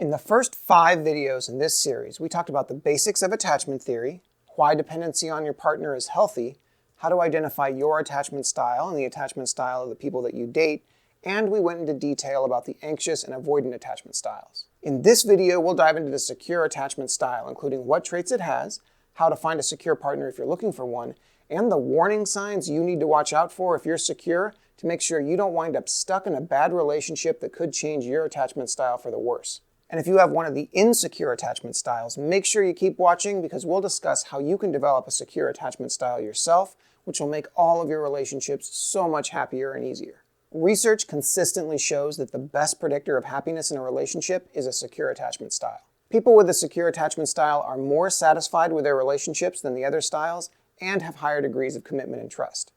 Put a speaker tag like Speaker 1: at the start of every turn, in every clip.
Speaker 1: In the first 5 videos in this series, we talked about the basics of attachment theory, why dependency on your partner is healthy, how to identify your attachment style and the attachment style of the people that you date, and we went into detail about the anxious and avoidant attachment styles. In this video, we'll dive into the secure attachment style, including what traits it has, how to find a secure partner if you're looking for one, and the warning signs you need to watch out for if you're secure to make sure you don't wind up stuck in a bad relationship that could change your attachment style for the worse. And if you have one of the insecure attachment styles, make sure you keep watching because we'll discuss how you can develop a secure attachment style yourself, which will make all of your relationships so much happier and easier. Research consistently shows that the best predictor of happiness in a relationship is a secure attachment style. People with a secure attachment style are more satisfied with their relationships than the other styles and have higher degrees of commitment and trust.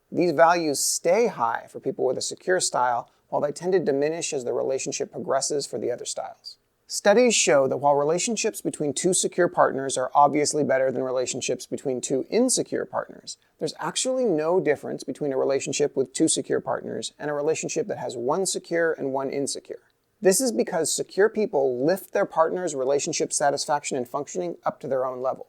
Speaker 1: These values stay high for people with a secure style, while they tend to diminish as the relationship progresses for the other styles. Studies show that while relationships between 2 secure partners are obviously better than relationships between 2 insecure partners, there's actually no difference between a relationship with 2 secure partners and a relationship that has 1 secure and 1 insecure. This is because secure people lift their partner's relationship satisfaction and functioning up to their own level.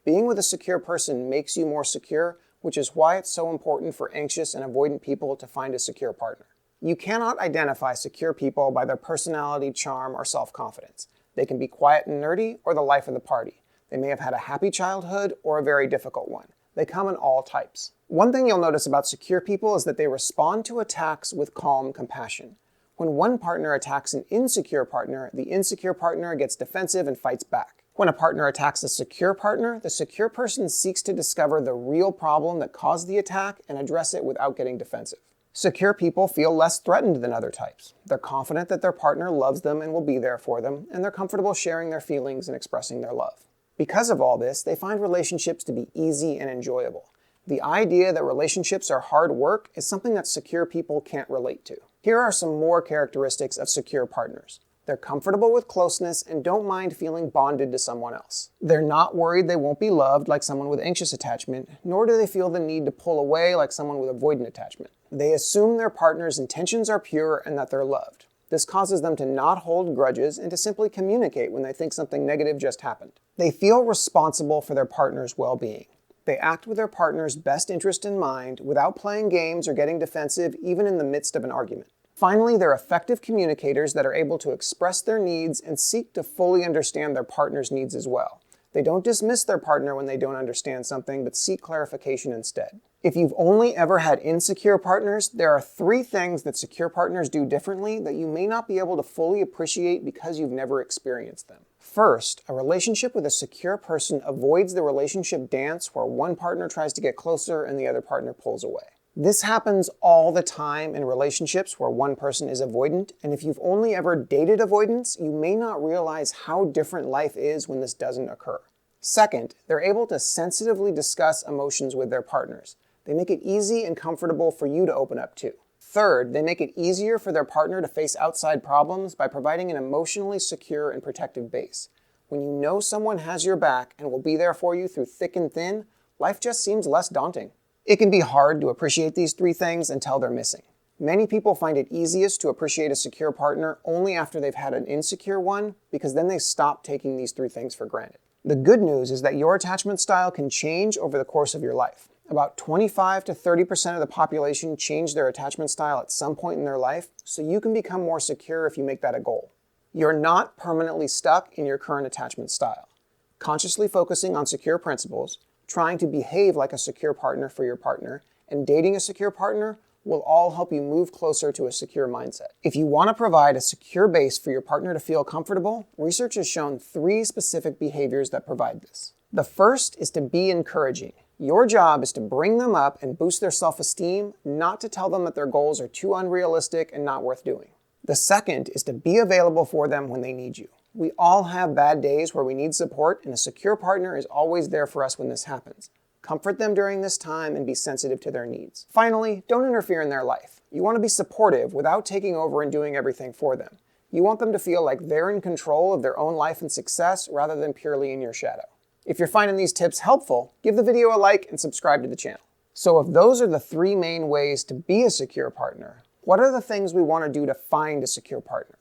Speaker 1: Being with a secure person makes you more secure, which is why it's so important for anxious and avoidant people to find a secure partner. You cannot identify secure people by their personality, charm, or self-confidence. They can be quiet and nerdy or the life of the party. They may have had a happy childhood or a very difficult one. They come in all types. One thing you'll notice about secure people is that they respond to attacks with calm compassion. When one partner attacks an insecure partner, the insecure partner gets defensive and fights back. When a partner attacks a secure partner, the secure person seeks to discover the real problem that caused the attack and address it without getting defensive. Secure people feel less threatened than other types. They're confident that their partner loves them and will be there for them, and they're comfortable sharing their feelings and expressing their love. Because of all this, they find relationships to be easy and enjoyable. The idea that relationships are hard work is something that secure people can't relate to. Here are some more characteristics of secure partners. They're comfortable with closeness and don't mind feeling bonded to someone else. They're not worried they won't be loved like someone with anxious attachment, nor do they feel the need to pull away like someone with avoidant attachment. They assume their partner's intentions are pure and that they're loved. This causes them to not hold grudges and to simply communicate when they think something negative just happened. They feel responsible for their partner's well-being. They act with their partner's best interest in mind without playing games or getting defensive even in the midst of an argument. Finally, they're effective communicators that are able to express their needs and seek to fully understand their partner's needs as well. They don't dismiss their partner when they don't understand something, but seek clarification instead. If you've only ever had insecure partners, there are 3 things that secure partners do differently that you may not be able to fully appreciate because you've never experienced them. First, a relationship with a secure person avoids the relationship dance where one partner tries to get closer and the other partner pulls away. This happens all the time in relationships where one person is avoidant, and if you've only ever dated avoidance, you may not realize how different life is when this doesn't occur. Second, they're able to sensitively discuss emotions with their partners. They make it easy and comfortable for you to open up to. Third, they make it easier for their partner to face outside problems by providing an emotionally secure and protective base. When you know someone has your back and will be there for you through thick and thin, life just seems less daunting. It can be hard to appreciate these 3 things until they're missing. Many people find it easiest to appreciate a secure partner only after they've had an insecure one, because then they stop taking these 3 things for granted. The good news is that your attachment style can change over the course of your life. About 25 to 30% of the population change their attachment style at some point in their life, so you can become more secure if you make that a goal. You're not permanently stuck in your current attachment style. Consciously focusing on secure principles, trying to behave like a secure partner for your partner, and dating a secure partner will all help you move closer to a secure mindset. If you want to provide a secure base for your partner to feel comfortable, research has shown 3 specific behaviors that provide this. The first is to be encouraging. Your job is to bring them up and boost their self-esteem, not to tell them that their goals are too unrealistic and not worth doing. The second is to be available for them when they need you. We all have bad days where we need support, and a secure partner is always there for us when this happens. Comfort them during this time and be sensitive to their needs. Finally, don't interfere in their life. You want to be supportive without taking over and doing everything for them. You want them to feel like they're in control of their own life and success rather than purely in your shadow. If you're finding these tips helpful, give the video a like and subscribe to the channel. So if those are the 3 main ways to be a secure partner, what are the things we want to do to find a secure partner?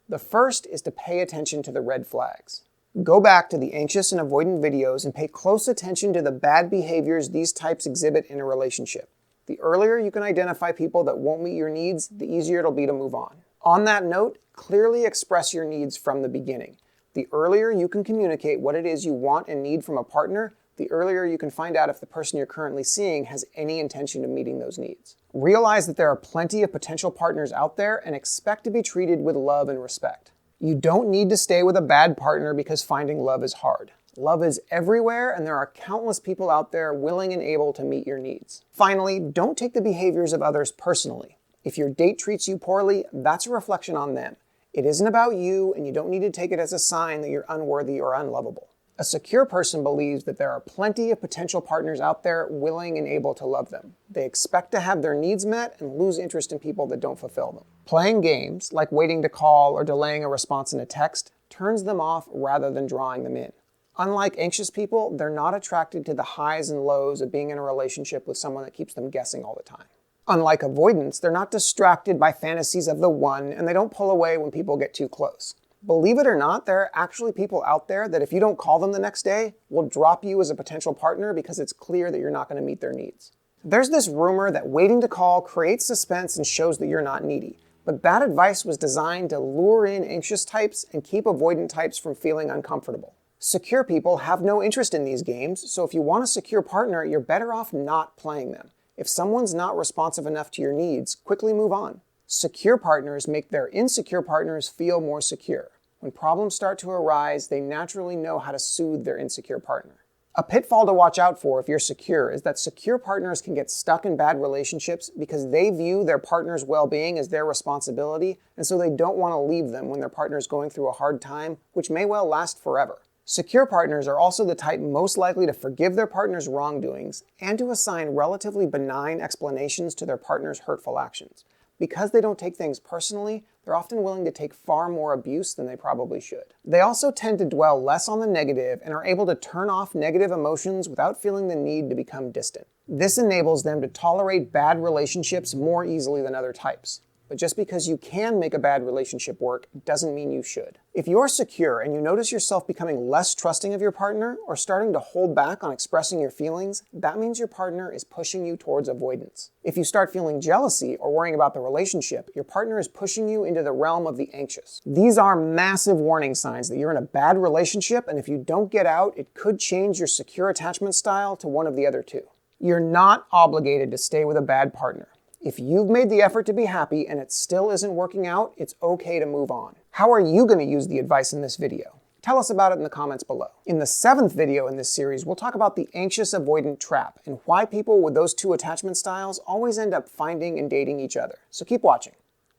Speaker 1: The first is to pay attention to the red flags. Go back to the anxious and avoidant videos and pay close attention to the bad behaviors these types exhibit in a relationship. The earlier you can identify people that won't meet your needs, the easier it'll be to move on. On that note, clearly express your needs from the beginning. The earlier you can communicate what it is you want and need from a partner, the earlier you can find out if the person you're currently seeing has any intention of meeting those needs. Realize that there are plenty of potential partners out there and expect to be treated with love and respect. You don't need to stay with a bad partner because finding love is hard. Love is everywhere, and there are countless people out there willing and able to meet your needs. Finally, don't take the behaviors of others personally. If your date treats you poorly, that's a reflection on them. It isn't about you, and you don't need to take it as a sign that you're unworthy or unlovable. A secure person believes that there are plenty of potential partners out there willing and able to love them. They expect to have their needs met and lose interest in people that don't fulfill them. Playing games, like waiting to call or delaying a response in a text, turns them off rather than drawing them in. Unlike anxious people, they're not attracted to the highs and lows of being in a relationship with someone that keeps them guessing all the time. Unlike avoidance, they're not distracted by fantasies of the one, and they don't pull away when people get too close. Believe it or not, there are actually people out there that if you don't call them the next day, will drop you as a potential partner because it's clear that you're not going to meet their needs. There's this rumor that waiting to call creates suspense and shows that you're not needy. But that advice was designed to lure in anxious types and keep avoidant types from feeling uncomfortable. Secure people have no interest in these games, so if you want a secure partner, you're better off not playing them. If someone's not responsive enough to your needs, quickly move on. Secure partners make their insecure partners feel more secure. When problems start to arise, they naturally know how to soothe their insecure partner. A pitfall to watch out for if you're secure is that secure partners can get stuck in bad relationships because they view their partner's well-being as their responsibility, and so they don't want to leave them when their partner's going through a hard time, which may well last forever. Secure partners are also the type most likely to forgive their partner's wrongdoings and to assign relatively benign explanations to their partner's hurtful actions. Because they don't take things personally, they're often willing to take far more abuse than they probably should. They also tend to dwell less on the negative and are able to turn off negative emotions without feeling the need to become distant. This enables them to tolerate bad relationships more easily than other types. But just because you can make a bad relationship work doesn't mean you should. If you're secure and you notice yourself becoming less trusting of your partner or starting to hold back on expressing your feelings, that means your partner is pushing you towards avoidance. If you start feeling jealousy or worrying about the relationship, your partner is pushing you into the realm of the anxious. These are massive warning signs that you're in a bad relationship, and if you don't get out, it could change your secure attachment style to one of the other two. You're not obligated to stay with a bad partner. If you've made the effort to be happy and it still isn't working out, it's okay to move on. How are you going to use the advice in this video? Tell us about it in the comments below. In the 7th video in this series, we'll talk about the anxious avoidant trap and why people with those two attachment styles always end up finding and dating each other. So keep watching.